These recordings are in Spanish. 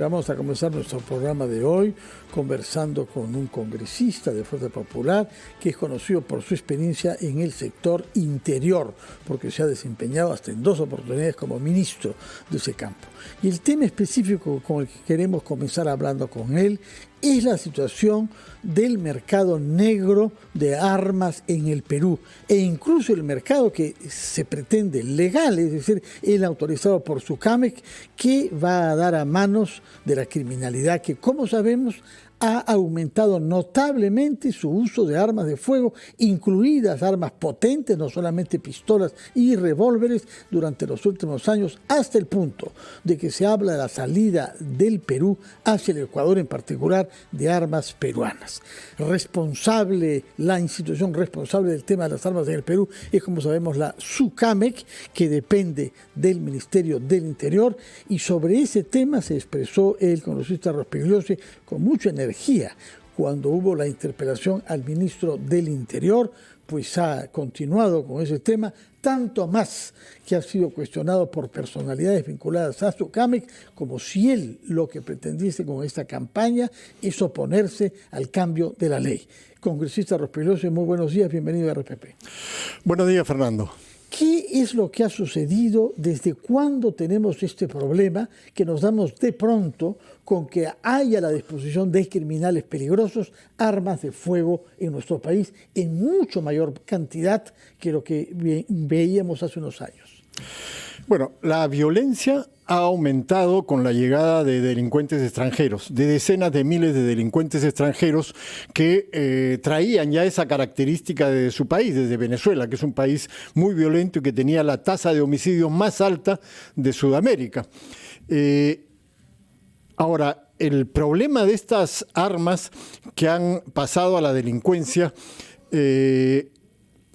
Vamos a comenzar nuestro programa de hoy conversando con un congresista de Fuerza Popular que es conocido por su experiencia en el sector interior, porque se ha desempeñado hasta en 2 oportunidades como ministro de ese campo. Y el tema específico con el que queremos comenzar hablando con él es la situación del mercado negro de armas en el Perú e incluso el mercado que se pretende legal, es decir, el autorizado por SUCAMEC, que va a dar a manos de la criminalidad que, como sabemos, ha aumentado notablemente su uso de armas de fuego, incluidas armas potentes, no solamente pistolas y revólveres, durante los últimos años, hasta el punto de que se habla de la salida del Perú hacia el Ecuador, en particular, de armas peruanas. La institución responsable del tema de las armas en el Perú es, como sabemos, la SUCAMEC, que depende del Ministerio del Interior, y sobre ese tema se expresó el congresista Rospigliosi con mucha energía cuando hubo la interpelación al ministro del Interior, pues ha continuado con ese tema, tanto más que ha sido cuestionado por personalidades vinculadas a SUCAMEC, como si él lo que pretendiese con esta campaña es oponerse al cambio de la ley. Congresista Rospigliosi, muy buenos días, bienvenido a RPP. Buenos días, Fernando. ¿Qué es lo que ha sucedido? ¿Desde cuándo tenemos este problema que nos damos de pronto con que haya a la disposición de criminales peligrosos armas de fuego en nuestro país en mucho mayor cantidad que lo que veíamos hace unos años? Bueno, la violencia ha aumentado con la llegada de delincuentes extranjeros, de decenas de miles de delincuentes extranjeros que traían ya esa característica de su país, desde Venezuela, que es un país muy violento y que tenía la tasa de homicidios más alta de Sudamérica. Ahora, el problema de estas armas que han pasado a la delincuencia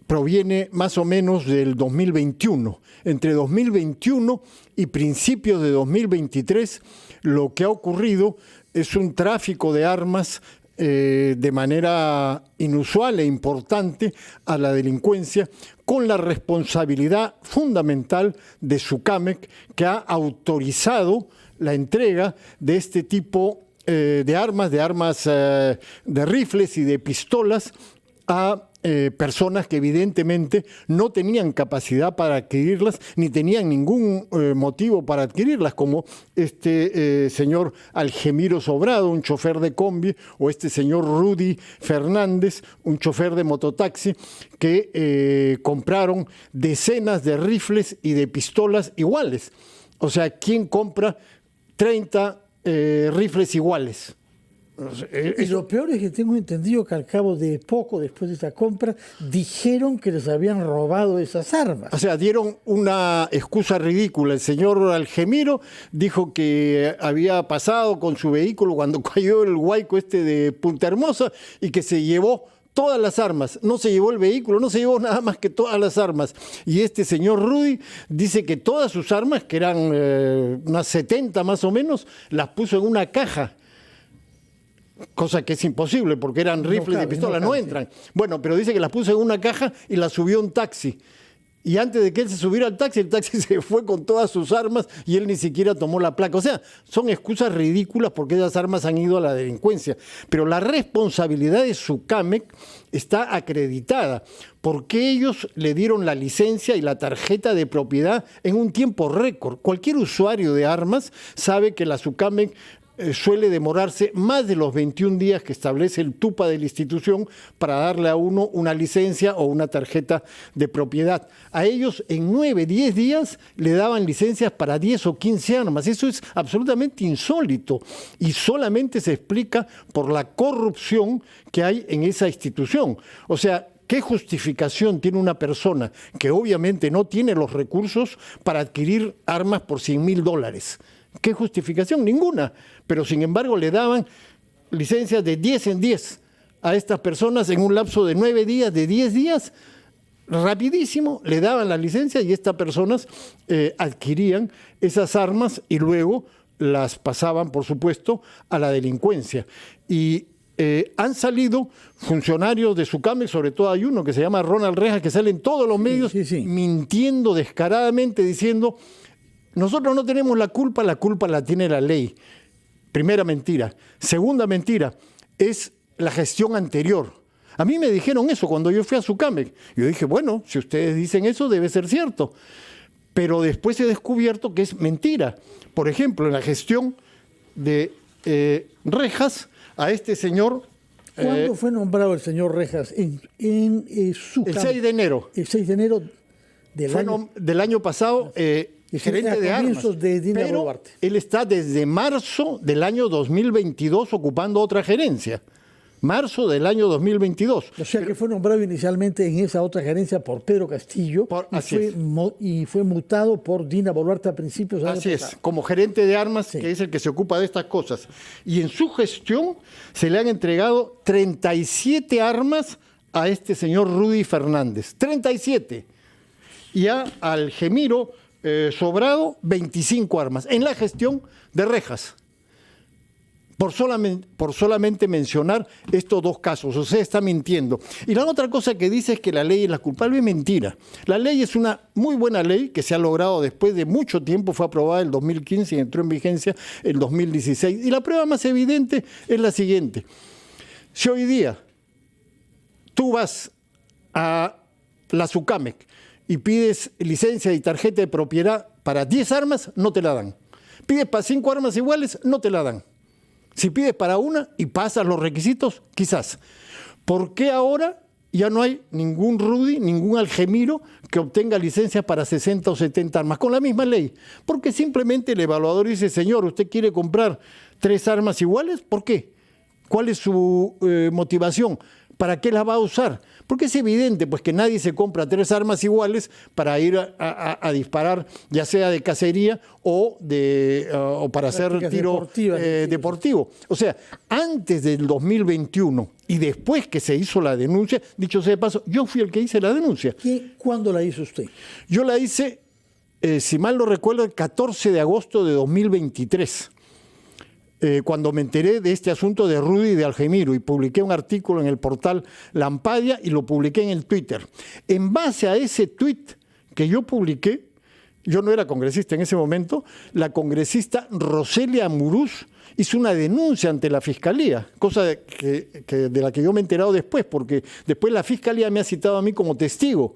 proviene más o menos del 2021. Entre 2021 y principios de 2023, lo que ha ocurrido es un tráfico de armas de manera inusual e importante a la delincuencia, con la responsabilidad fundamental de SUCAMEC, que ha autorizado la entrega de este tipo de armas de rifles y de pistolas a personas que evidentemente no tenían capacidad para adquirirlas, ni tenían ningún motivo para adquirirlas, como este señor Algemiro Sobrado, un chofer de combi, o este señor Rudy Fernández, un chofer de mototaxi, que compraron decenas de rifles y de pistolas iguales. O sea, ¿quién compra 30 rifles iguales? Y lo peor es que tengo entendido que al cabo de poco después de esta compra dijeron que les habían robado esas armas. O sea, dieron una excusa ridícula. El señor Algemiro dijo que había pasado con su vehículo cuando cayó el huaico de Punta Hermosa y que se llevó todas las armas. No se llevó el vehículo, no se llevó nada más que todas las armas. Y este señor Rudy dice que todas sus armas, que eran unas 70 más o menos, las puso en una caja. Cosa que es imposible porque eran rifles de pistola, no entran. Bueno, pero dice que las puso en una caja y las subió a un taxi. Y antes de que él se subiera al taxi, el taxi se fue con todas sus armas y él ni siquiera tomó la placa. O sea, son excusas ridículas porque esas armas han ido a la delincuencia. Pero la responsabilidad de SUCAMEC está acreditada porque ellos le dieron la licencia y la tarjeta de propiedad en un tiempo récord. Cualquier usuario de armas sabe que la SUCAMEC suele demorarse más de los 21 días que establece el TUPA de la institución para darle a uno una licencia o una tarjeta de propiedad. A ellos en 9, 10 días le daban licencias para 10 o 15 armas. Eso es absolutamente insólito y solamente se explica por la corrupción que hay en esa institución. O sea, ¿qué justificación tiene una persona que obviamente no tiene los recursos para adquirir armas por $100,000? ¿Qué justificación? Ninguna. Pero sin embargo le daban licencias de 10 en 10 a estas personas en un lapso de 9 días, de 10 días. Rapidísimo le daban la licencia y estas personas adquirían esas armas y luego las pasaban, por supuesto, a la delincuencia. Y han salido funcionarios de SUCAMEC, sobre todo hay uno que se llama Ronald Rejas, que sale en todos los medios mintiendo descaradamente, diciendo: nosotros no tenemos la culpa la tiene la ley. Primera mentira. Segunda mentira, es la gestión anterior. A mí me dijeron eso cuando yo fui a Sucamec. Yo dije, bueno, si ustedes dicen eso, debe ser cierto. Pero después he descubierto que es mentira. Por ejemplo, en la gestión de Rejas, a este señor... ¿Cuándo fue nombrado el señor Rejas en Sucamec? El 6 de enero. El 6 de enero del año pasado, gerente de armas. De Dina pero Boluarte. Él está desde marzo del año 2022 ocupando otra gerencia. Marzo del año 2022. O sea que fue nombrado inicialmente en esa otra gerencia por Pedro Castillo y fue mutado por Dina Boluarte a principios del año pasado. Así es, como gerente de armas, sí, que es el que se ocupa de estas cosas. Y en su gestión se le han entregado 37 armas a este señor Rudy Fernández. 37. Y a Algemiro Sobrado, 25 armas. En la gestión de Rejas. Por solamente mencionar estos dos casos. O sea, está mintiendo. Y la otra cosa que dice es que la ley es la culpable. Es mentira. La ley es una muy buena ley que se ha logrado después de mucho tiempo. Fue aprobada en el 2015 y entró en vigencia en 2016. Y la prueba más evidente es la siguiente. Si hoy día tú vas a la Sucamec y pides licencia y tarjeta de propiedad para 10 armas, no te la dan. Pides para 5 armas iguales, no te la dan. Si pides para una y pasas los requisitos, quizás. ¿Por qué ahora ya no hay ningún Rudy, ningún Algemiro que obtenga licencia para 60 o 70 armas? Con la misma ley. Porque simplemente el evaluador dice, señor, ¿usted quiere comprar 3 armas iguales? ¿Por qué? ¿Cuál es su motivación? ¿Para qué las va a usar? Porque es evidente pues, que nadie se compra 3 armas iguales para ir a disparar, ya sea de cacería o para hacer tiro deportivo. O sea, antes del 2021 y después que se hizo la denuncia, dicho sea de paso, yo fui el que hice la denuncia. ¿Cuándo la hizo usted? Yo la hice, si mal no recuerdo, el 14 de agosto de 2023. Cuando me enteré de este asunto de Rudy y de Algemiro y publiqué un artículo en el portal Lampadia y lo publiqué en el Twitter. En base a ese tweet que yo publiqué, yo no era congresista en ese momento, la congresista Roselia Amurús hizo una denuncia ante la Fiscalía, cosa de la que yo me he enterado después, porque después la Fiscalía me ha citado a mí como testigo.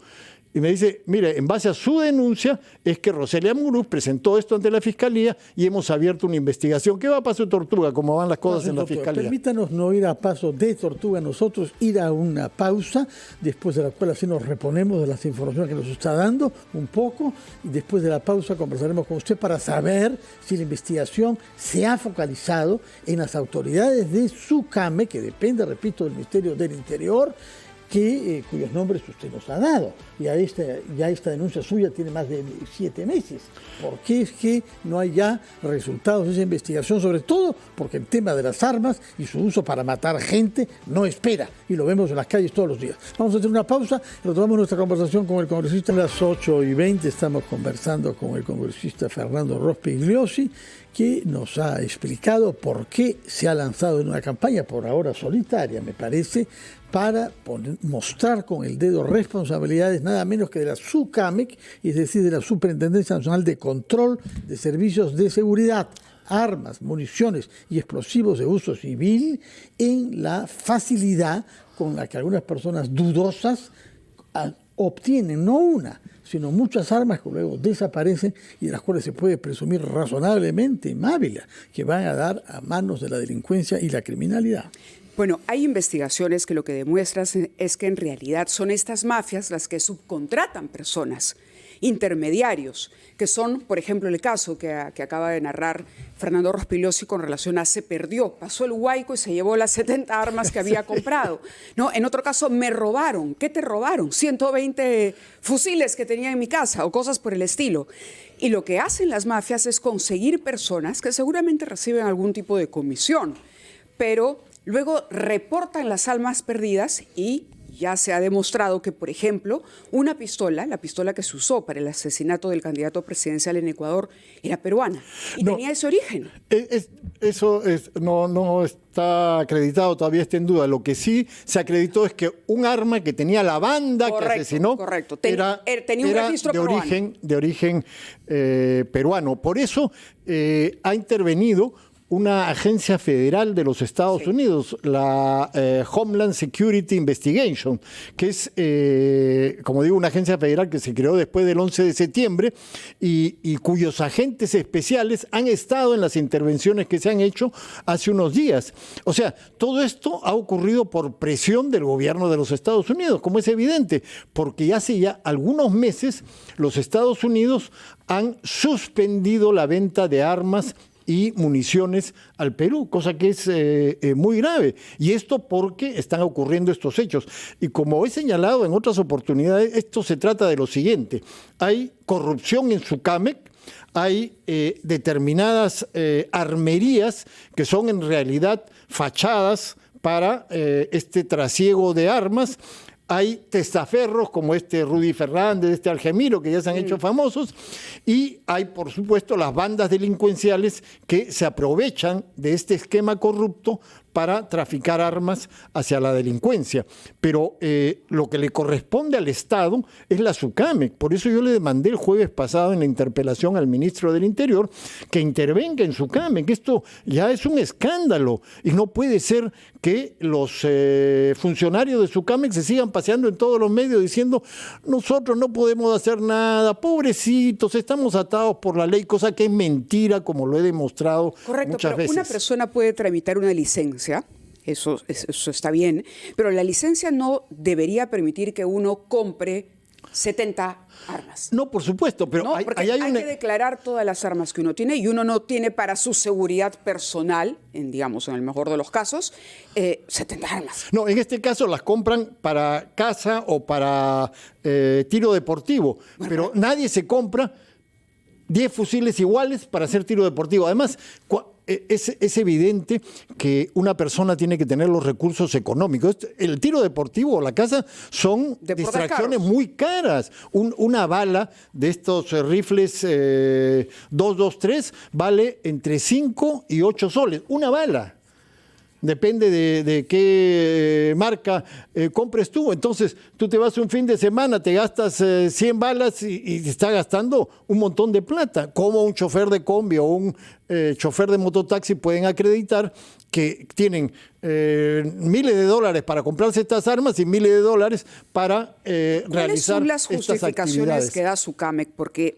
Y me dice, mire, en base a su denuncia es que Roselia Amurús presentó esto ante la Fiscalía y hemos abierto una investigación. ¿Qué va a paso de tortuga? ¿Cómo van las cosas en la Fiscalía? Permítanos no ir a paso de tortuga nosotros, ir a una pausa, después de la cual así nos reponemos de las informaciones que nos está dando un poco, y después de la pausa conversaremos con usted para saber si la investigación se ha focalizado en las autoridades de Sucamec, que depende, repito, del Ministerio del Interior, cuyos nombres usted nos ha dado. Ya esta denuncia suya tiene más de 7 meses. ¿Por qué es que no hay ya resultados de esa investigación? Sobre todo porque el tema de las armas y su uso para matar gente no espera. Y lo vemos en las calles todos los días. Vamos a hacer una pausa. Retomamos nuestra conversación con el congresista. A las 8:20 estamos conversando con el congresista Fernando Rospigliosi, que nos ha explicado por qué se ha lanzado en una campaña, por ahora solitaria, me parece, para mostrar con el dedo responsabilidades nada menos que de la Sucamec, es decir, de la Superintendencia Nacional de Control de Servicios de Seguridad, armas, municiones y explosivos de uso civil, en la facilidad con la que algunas personas dudosas obtienen no una, sino muchas armas que luego desaparecen y de las cuales se puede presumir razonablemente inhábil que van a dar a manos de la delincuencia y la criminalidad. Bueno, hay investigaciones que lo que demuestran es que en realidad son estas mafias las que subcontratan personas, intermediarios, que son, por ejemplo, el caso que acaba de narrar Fernando Rospigliosi con relación a se perdió, pasó el Guayco y se llevó las 70 armas que había comprado. No, en otro caso, me robaron. ¿Qué te robaron? 120 fusiles que tenía en mi casa o cosas por el estilo. Y lo que hacen las mafias es conseguir personas que seguramente reciben algún tipo de comisión, pero luego reportan las armas perdidas y ya se ha demostrado que, por ejemplo, una pistola, la pistola que se usó para el asesinato del candidato presidencial en Ecuador, era peruana y tenía ese origen. Eso no está acreditado, todavía está en duda. Lo que sí se acreditó es que un arma que tenía la banda que asesinó tenía un registro peruano. de origen peruano. Por eso ha intervenido una agencia federal de los Estados Unidos, la Homeland Security Investigation, que es, como digo, una agencia federal que se creó después del 11 de septiembre y cuyos agentes especiales han estado en las intervenciones que se han hecho hace unos días. O sea, todo esto ha ocurrido por presión del gobierno de los Estados Unidos, como es evidente, porque hace ya algunos meses los Estados Unidos han suspendido la venta de armas y municiones al Perú, cosa que es muy grave. Y esto porque están ocurriendo estos hechos. Y como he señalado en otras oportunidades, esto se trata de lo siguiente. Hay corrupción en Sucamec, hay determinadas armerías que son en realidad fachadas para este trasiego de armas. Hay testaferros como este Rudy Fernández, este Algemiro, que ya se han hecho famosos, y hay, por supuesto, las bandas delincuenciales que se aprovechan de este esquema corrupto para traficar armas hacia la delincuencia. Pero lo que le corresponde al Estado es la SUCAMEC. Por eso yo le demandé el jueves pasado en la interpelación al ministro del Interior que intervenga en SUCAMEC. Esto ya es un escándalo y no puede ser que los funcionarios de SUCAMEC se sigan paseando en todos los medios diciendo nosotros no podemos hacer nada, pobrecitos, estamos atados por la ley, cosa que es mentira, como lo he demostrado muchas veces. Una persona puede tramitar una licencia, eso está bien, pero la licencia no debería permitir que uno compre 70 armas. No, por supuesto, pero no, hay que declarar todas las armas que uno tiene y uno no tiene para su seguridad personal, en el mejor de los casos, 70 armas. No, en este caso las compran para caza o para tiro deportivo, pero nadie se compra 10 fusiles iguales para hacer tiro deportivo. Además, es evidente que una persona tiene que tener los recursos económicos. El tiro deportivo o la caza son distracciones muy caras. Una bala de estos rifles 223 vale entre 5 y 8 soles. Una bala. Depende de qué marca compres tú. Entonces, tú te vas un fin de semana, te gastas 100 balas y te está gastando un montón de plata. Como un chofer de combi o un chofer de mototaxi pueden acreditar que tienen miles de dólares para comprarse estas armas y miles de dólares para realizar estas actividades. ¿Cuáles son las justificaciones que da SUCAMEC? Porque,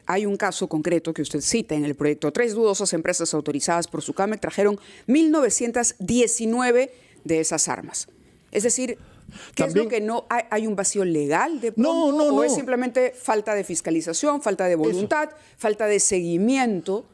hay un caso concreto que usted cita en el proyecto. 3 dudosas empresas autorizadas por SUCAMEC trajeron 1.919 de esas armas. Es decir, ¿qué es lo que no hay un vacío legal de pronto? No. ¿O es simplemente falta de fiscalización, falta de voluntad, falta de seguimiento?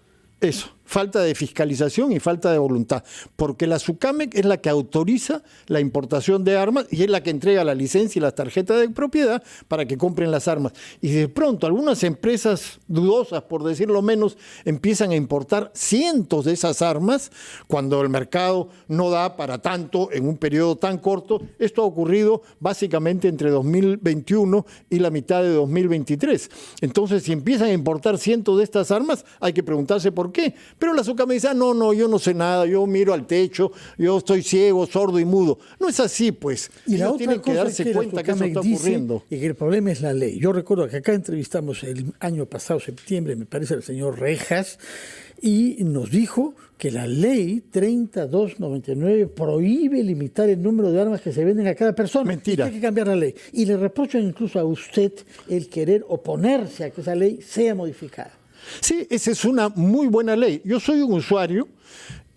Eso, falta de fiscalización y falta de voluntad, porque la SUCAMEC es la que autoriza la importación de armas y es la que entrega la licencia y las tarjetas de propiedad para que compren las armas. Y de pronto algunas empresas dudosas, por decirlo menos, empiezan a importar cientos de esas armas cuando el mercado no da para tanto en un periodo tan corto. Esto ha ocurrido básicamente entre 2021 y la mitad de 2023. Entonces, si empiezan a importar cientos de estas armas, hay que preguntarse por qué. Pero la SUCAMEC dice, no, yo no sé nada, yo miro al techo, yo estoy ciego, sordo y mudo. No es así, pues. Y la otra tienen que cosa darse es que cuenta que eso está ocurriendo. Y que el problema es la ley. Yo recuerdo que acá entrevistamos el año pasado, septiembre, me parece, al señor Rejas, y nos dijo que la ley 3299 prohíbe limitar el número de armas que se venden a cada persona. Mentira. Hay que cambiar la ley. Y le reprochan incluso a usted el querer oponerse a que esa ley sea modificada. Sí, esa es una muy buena ley. Yo soy un usuario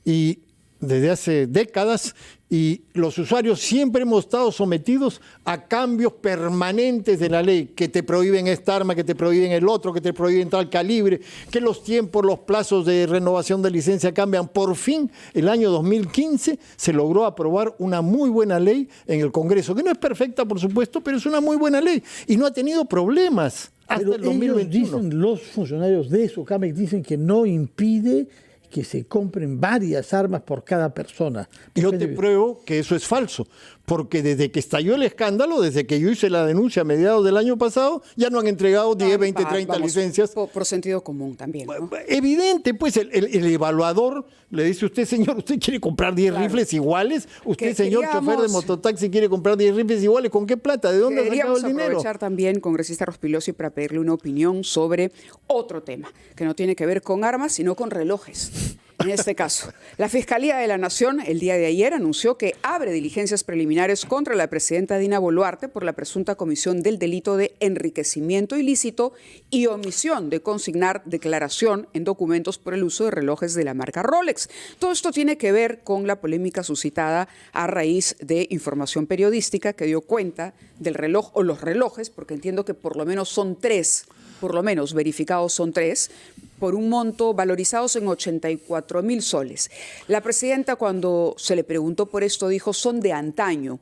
y desde hace décadas y los usuarios siempre hemos estado sometidos a cambios permanentes de la ley, que te prohíben esta arma, que te prohíben el otro, que te prohíben tal calibre, que los tiempos, los plazos de renovación de licencia cambian. Por fin, el año 2015 se logró aprobar una muy buena ley en el Congreso, que no es perfecta, por supuesto, pero es una muy buena ley y no ha tenido problemas hasta el 2021. Los funcionarios de SUCAMEC dicen que no impide que se compren varias armas por cada persona. Yo te pruebo que eso es falso, porque desde que estalló el escándalo, desde que yo hice la denuncia a mediados del año pasado, ya no han entregado 10, 20, 30 licencias. Por sentido común también, ¿no? Evidente, pues el evaluador le dice a usted, señor, ¿usted quiere comprar 10 rifles iguales? Usted, señor chofer de mototaxi, ¿quiere comprar 10 rifles iguales? ¿Con qué plata? ¿De dónde ha sacado el dinero? Queríamos aprovechar también, congresista Rospigliosi, para pedirle una opinión sobre otro tema, que no tiene que ver con armas, sino con relojes. en este caso. La Fiscalía de la Nación el día de ayer anunció que abre diligencias preliminares contra la presidenta Dina Boluarte por la presunta comisión del delito de enriquecimiento ilícito y omisión de consignar declaración en documentos por el uso de relojes de la marca Rolex. Todo esto tiene que ver con la polémica suscitada a raíz de información periodística que dio cuenta del reloj o los relojes, porque entiendo que por lo menos son 3, por lo menos verificados son 3, por un monto valorizados en 84.000 soles. La presidenta, cuando se le preguntó por esto, dijo son de antaño,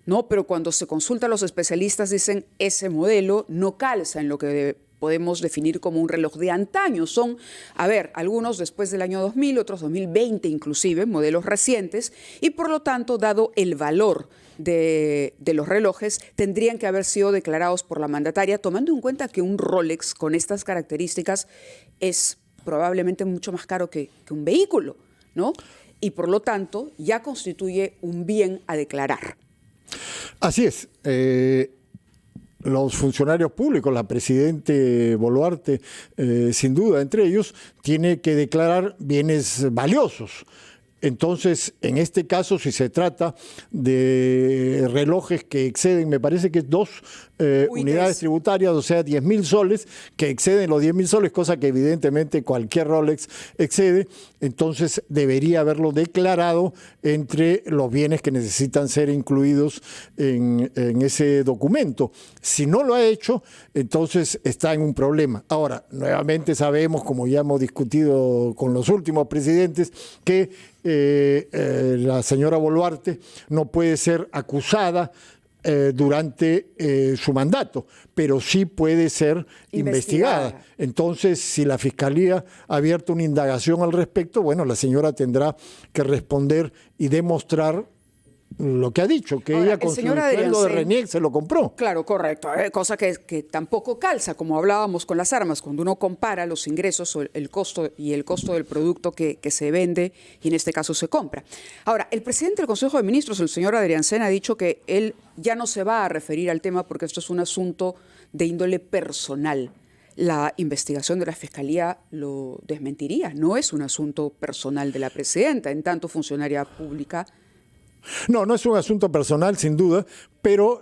¿no? Pero cuando se consulta a los especialistas dicen ese modelo no calza en lo que podemos definir como un reloj de antaño. Son, algunos después del año 2000, otros 2020 inclusive, modelos recientes, y por lo tanto, dado el valor de los relojes, tendrían que haber sido declarados por la mandataria, tomando en cuenta que un Rolex con estas características es probablemente mucho más caro que un vehículo, ¿no? Y por lo tanto, ya constituye un bien a declarar. Así es. Los funcionarios públicos, la presidenta Boluarte, sin duda, entre ellos, tiene que declarar bienes valiosos. Entonces, en este caso, si se trata de relojes que exceden, me parece que es 2 unidades tributarias, o sea, 10.000 soles, que exceden los 10.000 soles, cosa que evidentemente cualquier Rolex excede, entonces debería haberlo declarado entre los bienes que necesitan ser incluidos en ese documento. Si no lo ha hecho, entonces está en un problema. Ahora, nuevamente sabemos, como ya hemos discutido con los últimos presidentes, que la señora Boluarte no puede ser acusada durante su mandato, pero sí puede ser investigada. Entonces, si la Fiscalía ha abierto una indagación al respecto, bueno, la señora tendrá que responder y demostrar lo que ha dicho, que ella con su sueldo de RENIEC se lo compró. Claro, correcto, cosa que tampoco calza, como hablábamos con las armas, cuando uno compara los ingresos o el costo del producto que se vende y en este caso se compra. Ahora, el presidente del Consejo de Ministros, el señor Adriancén, ha dicho que él ya no se va a referir al tema porque esto es un asunto de índole personal. La investigación de la Fiscalía lo desmentiría, no es un asunto personal de la presidenta, en tanto funcionaria pública. No es un asunto personal, sin duda, pero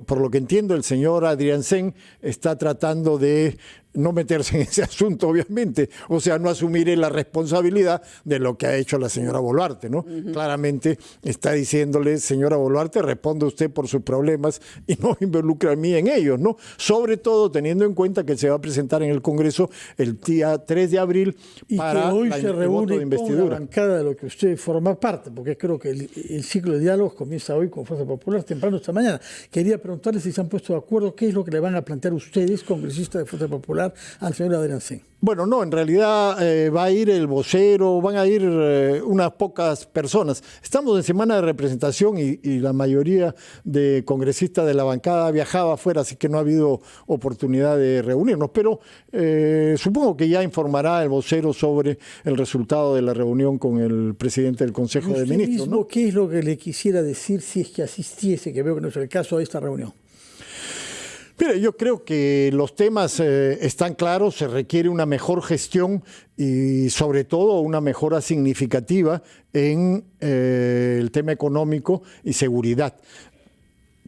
por lo que entiendo, el señor Adriancén está tratando de no meterse en ese asunto, obviamente, o sea, no asumir la responsabilidad de lo que ha hecho la señora Boluarte, ¿no? Claramente está diciéndole, señora Boluarte, responde usted por sus problemas y no involucra a mí en ellos, ¿no? Sobre todo teniendo en cuenta que se va a presentar en el Congreso el día 3 de abril para que hoy se reúne de investidura. Con la bancada de lo que usted forma parte, porque creo que el ciclo de diálogos comienza hoy con Fuerza Popular, temprano esta mañana. Quería preguntarle si se han puesto de acuerdo, qué es lo que le van a plantear ustedes, congresistas de Fuerza Popular, al señor Adriancén. Bueno, no, en realidad va a ir el vocero, van a ir unas pocas personas. Estamos en semana de representación y la mayoría de congresistas de la bancada viajaba afuera, así que no ha habido oportunidad de reunirnos. Pero supongo que ya informará el vocero sobre el resultado de la reunión con el presidente del Consejo de Ministros, ¿no? ¿Qué es lo que le quisiera decir si es que asistiese, que veo que no es el caso, a esta reunión? Mire, yo creo que los temas están claros, se requiere una mejor gestión y sobre todo una mejora significativa en el tema económico y seguridad.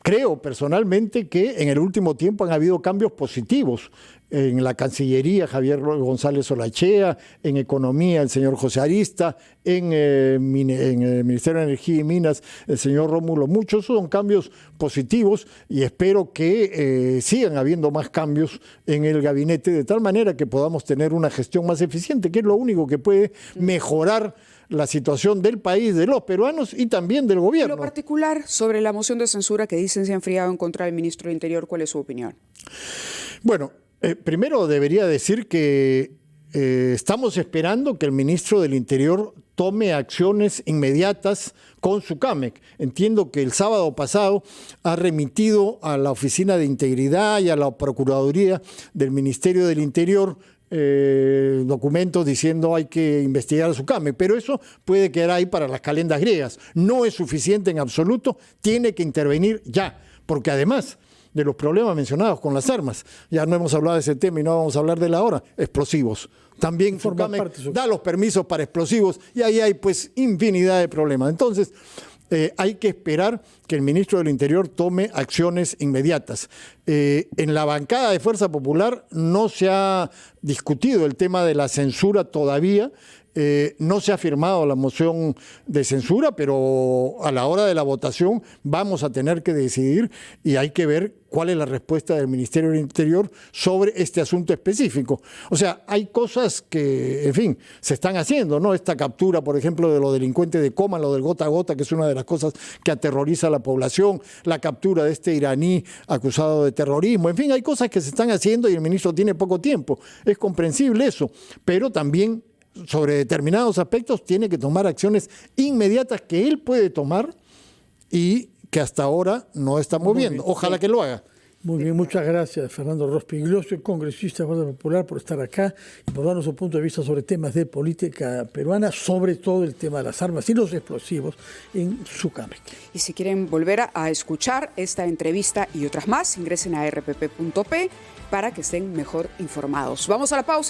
Creo personalmente que en el último tiempo han habido cambios positivos en la Cancillería, Javier González Olachea, en Economía, el señor José Arista, en el Ministerio de Energía y Minas, el señor Rómulo. Muchos son cambios positivos y espero que sigan habiendo más cambios en el gabinete, de tal manera que podamos tener una gestión más eficiente, que es lo único que puede mejorar la situación del país, de los peruanos y también del gobierno. En lo particular, sobre la moción de censura que dicen se ha enfriado en contra del ministro del Interior, ¿cuál es su opinión? Bueno, primero debería decir que estamos esperando que el ministro del Interior tome acciones inmediatas con SUCAMEC. Entiendo que el sábado pasado ha remitido a la Oficina de Integridad y a la Procuraduría del Ministerio del Interior documentos diciendo hay que investigar a SUCAMEC, pero eso puede quedar ahí para las calendas griegas. No es suficiente en absoluto, tiene que intervenir ya, porque además de los problemas mencionados con las armas. Ya no hemos hablado de ese tema y no vamos a hablar de la hora. Explosivos. También Fucamex da los permisos para explosivos y ahí hay pues infinidad de problemas. Entonces, hay que esperar que el ministro del Interior tome acciones inmediatas. En la bancada de Fuerza Popular no se ha discutido el tema de la censura todavía. No se ha firmado la moción de censura, pero a la hora de la votación vamos a tener que decidir y hay que ver cuál es la respuesta del Ministerio del Interior sobre este asunto específico. O sea, hay cosas que, en fin, se están haciendo, ¿no? Esta captura, por ejemplo, de los delincuentes de Coma, lo del gota a gota, que es una de las cosas que aterroriza a la población, la captura de este iraní acusado de terrorismo, en fin, hay cosas que se están haciendo y el ministro tiene poco tiempo. Es comprensible eso, pero también sobre determinados aspectos tiene que tomar acciones inmediatas que él puede tomar y que hasta ahora no estamos viendo. Ojalá que lo haga. Muy bien, muchas gracias Fernando Rospiglioso, congresista de Fuerza Popular, por estar acá y por darnos su punto de vista sobre temas de política peruana, sobre todo el tema de las armas y los explosivos en Sucamex. Y si quieren volver a escuchar esta entrevista y otras más, ingresen a rpp.p para que estén mejor informados. Vamos a la pausa.